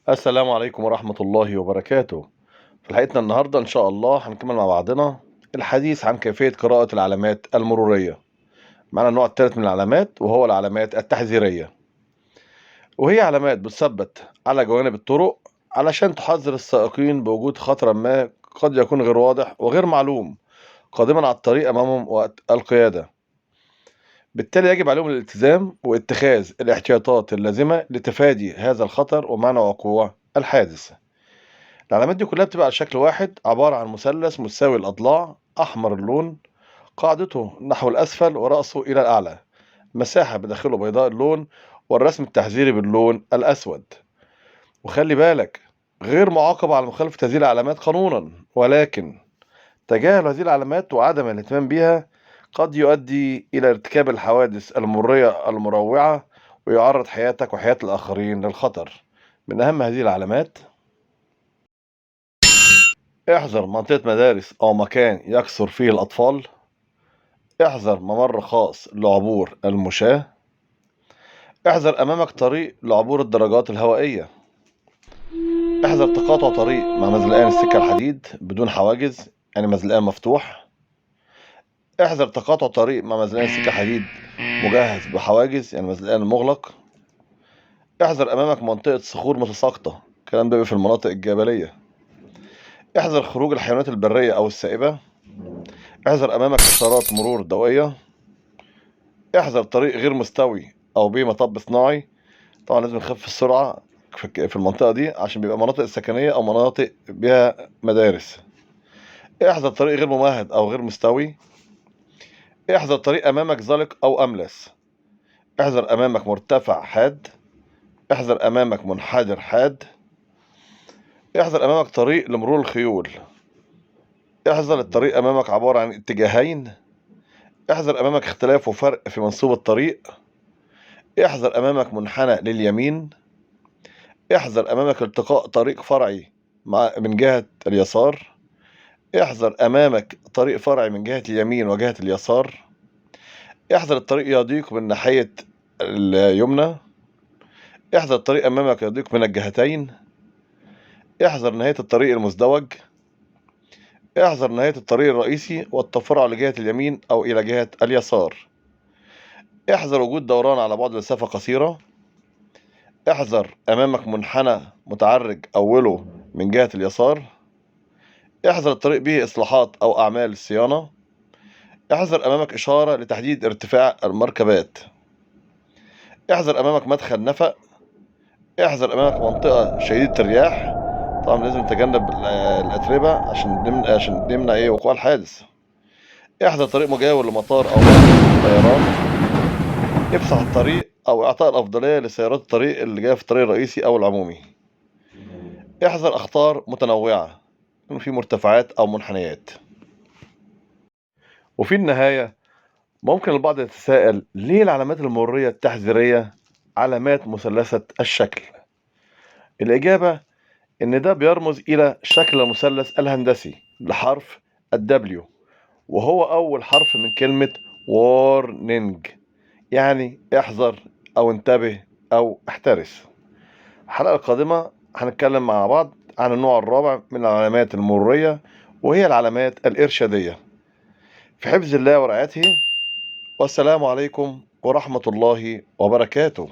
السلام عليكم ورحمة الله وبركاته. في حلقتنا النهاردة إن شاء الله هنكمل مع بعضنا الحديث عن كيفية قراءة العلامات المرورية. معنا النوع الثالث من العلامات وهو العلامات التحذيرية، وهي علامات بتثبت على جوانب الطرق علشان تحذر السائقين بوجود خطر ما قد يكون غير واضح وغير معلوم قادما على الطريق أمامهم وقت القيادة. بالتالي يجب عليهم الالتزام واتخاذ الاحتياطات اللازمة لتفادي هذا الخطر ومنع وقوع الحادث. العلامات دي كلها بتبقى على شكل واحد، عبارة عن مثلث متساوي الأضلاع أحمر اللون، قاعدته نحو الأسفل ورأسه إلى الأعلى، مساحة بداخله بيضاء اللون، والرسم التحذيري باللون الأسود. وخلي بالك، غير معاقب على مخالفة هذه العلامات قانونا، ولكن تجاهل هذه العلامات وعدم الاهتمام بها قد يؤدي إلى ارتكاب الحوادث المرية المروعة ويعرض حياتك وحياة الآخرين للخطر. من أهم هذه العلامات: احذر منطقة مدارس أو مكان يكثر فيه الأطفال. احذر ممر خاص لعبور المشاة. احذر أمامك طريق لعبور الدراجات الهوائية. احذر تقاطع طريق مع مزلقان السكة الحديد بدون حواجز، يعني مزلقان مفتوح. احذر تقاطع طريق مع مزلقان سكة حديد مجهز بحواجز، يعني مزلقان مغلق. احذر أمامك منطقة صخور متساقطة، الكلام ده بيبقى في المناطق الجبلية. احذر خروج الحيوانات البرية أو السائبة. احذر أمامك إشارات مرور ضوئية. احذر طريق غير مستوي أو بيه مطب صناعي. طبعا لازم نخفف السرعة في المنطقة دي عشان بيبقى مناطق سكنية أو مناطق بها مدارس. احذر طريق غير ممهد أو غير مستوي. احذر طريق أمامك زلق أو أملس. احذر أمامك مرتفع حاد. احذر أمامك منحدر حاد. احذر أمامك طريق لمرور الخيول. احذر الطريق أمامك عبارة عن اتجاهين. احذر أمامك اختلاف وفرق في منسوب الطريق. احذر أمامك منحنى لليمين. احذر أمامك التقاء طريق فرعي من جهة اليسار. احذر أمامك طريق فرعي من جهة اليمين وجهة اليسار. احذر الطريق يضيق من ناحية اليمنى. احذر الطريق أمامك يضيق من الجهتين. احذر نهاية الطريق المزدوج. احذر نهاية الطريق الرئيسي والتفرع لجهة اليمين أو إلى جهة اليسار. احذر وجود دوران على بعد مسافة قصيرة. احذر أمامك منحنى متعرج أوله من جهة اليسار. احذر الطريق به إصلاحات أو أعمال صيانة. احذر أمامك إشارة لتحديد ارتفاع المركبات. احذر أمامك مدخل نفق. احذر أمامك منطقة شديدة الرياح. طبعا لازم نتجنب الأتربة عشان نمنع وقوع الحادث. احذر طريق مجاور لمطار أو مركز طيران. افسح الطريق أو إعطاء الأفضلية لسيارات الطريق اللي جاية في الطريق الرئيسي أو العمومي. احذر أخطار متنوعة، يكون في مرتفعات أو منحنيات. وفي النهاية، ممكن البعض يتساءل: ليه العلامات المرورية التحذيرية علامات مثلثة الشكل؟ الإجابة إن ده بيرمز إلى شكل المثلث الهندسي لحرف الW، وهو أول حرف من كلمة warning، يعني احذر أو انتبه أو احترس. الحلقة القادمة هنتكلم مع بعض عن النوع الرابع من العلامات المرورية، وهي العلامات الإرشادية. في حفظ الله ورعايته، والسلام عليكم ورحمة الله وبركاته.